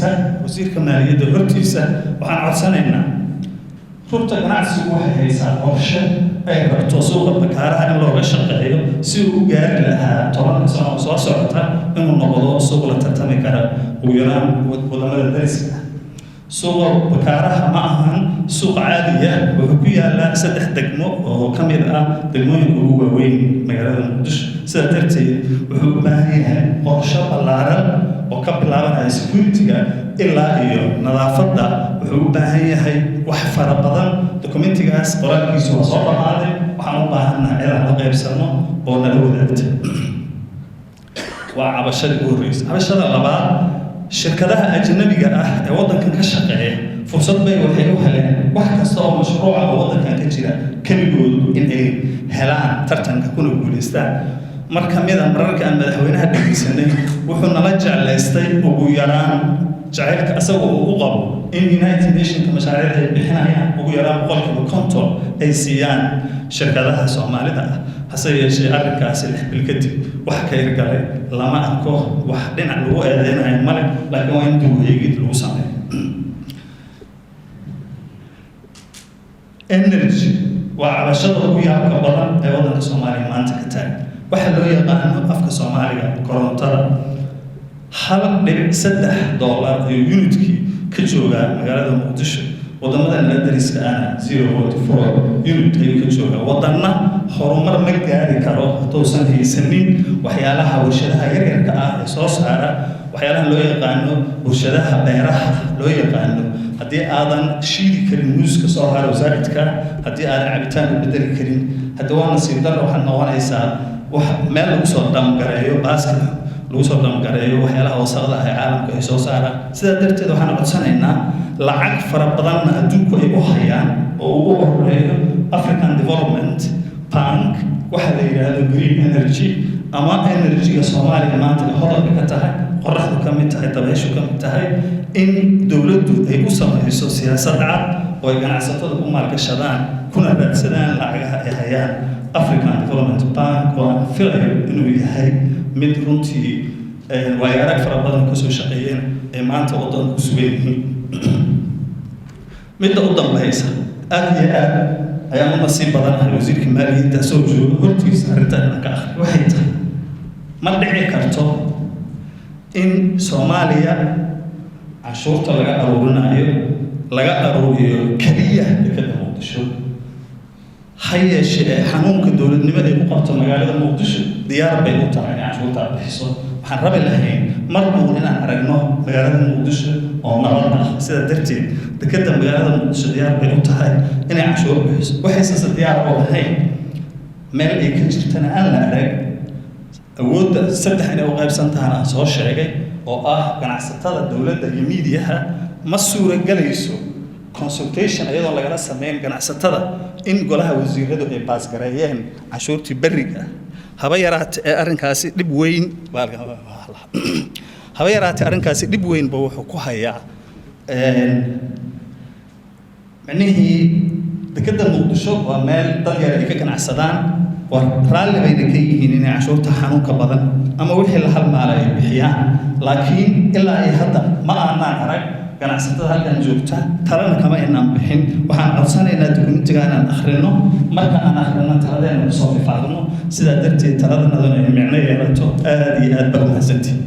hortiisa wasiirka maaliyadda hortiisa waxaan codsanaynaa rugta ganacsigu waxay haysaa qorshe ay rabto suuqa bakaaraha in looga shaqeeyo si uu u gaari lahaa 10 sano oo soo socota inuu noqdo suuq la tartami kara ugu yaraan wadamada dariska suuqa bakaaraha ma ahan suuq caadi ah wuxuu ku yaalaa 3 degmo oo ka mid ah degmooyinka ugu waaweyn magaalada Muqdisho sidaa darteed wuxuu u baahan yahay qorshe ballaaran oo ka bilaabanaya security-ga ilaa iyo nadaafadda wuxuu u baahan yahay wax fara badan dokumentigaas qoraalkiisu waa soo dhamaaday waxaan u baahannahay inaan la qaybsano oo nala wadaagto waa cabashada ugu horreysa cabashada labaad shirkadaha ajnabiga ah ee waddankan ka shaqeeya fursad bay waxay u heleen wax kasta oo mashruuca oo waddankan ka jira keligood in ay helaan tartanka kuna guulaystaan mar ka mid ah mararka aan madaxweynaha dhegeysanay wuxuu nala jeclaystay ugu yaraan jacaylka asagoo uu u qabo in United Nations mashaariicda ay bixinayaan ugu yaraan 50% ay siiyaan shirkadaha Soomaalida ah hase yeeshee arrinkaasi 6 bil kadib wax ka hirgalay lama arko wax dhinac lagu eedeynayo male laakiin waa in dib u eegid lagu sameeyo energy waa cabashada ugu yaabka badan ee waddanka Soomaaliya maanta ka taagan waxa loo yaqaano afka Soomaaliga korontada $1.3 ayuu unitkii ka joogaa magaalada Muqdisho wadamada la dariska ah 0.4 unit ayuu ka joogaa wadanna horumar ma gaari karo hadduusan haysanin waxyaalaha warshadaha yaryarka ah ee soo saara waxyaalaha loo yaqaano warshadaha beeraha loo yaqaano haddii aadan shiidi karin muuska soo haro zaidka haddii aadan cabitaan u bedeli karin haddii waa nasiib darro waxaad noqonaysaa wax meel lagu soo dhamgareeyo baaska lagu soo dhamgareeyo waxyaalaha wasaqda ah ee caalamka ay soo saaraan sidaa darteed waxaan codsanaynaa lacag fara badanna adduunku ay u hayaan oo ugu horeeyo African Development Bank waxa la yiraahdo green energy ama energy-ga Soomaaliya maanta hodanka ka tahay qorraxdu ka mid tahay dabayshu ka mid tahay in dawladdu ay u samayso siyaasad cad oo ay ganacsatada ku maalgashadaan kuna raadsadaan lacagaha ay hayaan African Development Bank oo filayo inuu yahay mid runtii way arag fara badan ka soo shaqeeyeen ee maanta waddanka ku sugan yihiin midda u dambaysa aad iyo aad ayaan u nasiib badanahay wasiirka maaliyadda soo jooga hortiisa arrintan ka akhri waxay tahay ma dhici karto in Soomaaliya cashuurta laga aruuriyo kaliya dekada Muqdisho hayeeshee xanuunka dowladnimada ay ku qabto magaalada Muqdisho diyaar bay u tahay in cashuurta bixiso waxaan rabi lahayn marnuu inaan aragno magaalada Muqdisho oo nabad ah sida darteed dekada magaalada Muqdisho diyaar bay u tahay inay cashuur bixiso waxayse diyaar u lahayn meel ay ka jirtana aan la arag awoodda 3 inay u qaybsan tahay soo sheegay oo ah ganacsatada dawladda iyo miidiyaha ma suuragelayso consultation ayadoo lagala sameyn ganacsatada in golaha wasiiradu ay baas gareeyeen cashuurtii bariga haba yaraatee arrinkaasi dhib weyn baa wuxuu ku hayaa macnihii dekada Muqdisho waa meel dad yar ay ka ganacsadaan war raalli bayna ka yihiin inay cashuurta xanuunka badan ama wixii la halmaalay bixiyaan laakiin ilaa ay hadda ma aanan arag ganacsatada halkan joogta talana kama inaan bixin waxaan codsanaynaa dokumentiga inaan akhrino marka aan akhrino taladeena soo fifaadno sidaa darteed taladanadana ay micno yeelato aad iyo aad baa mahadsantihiin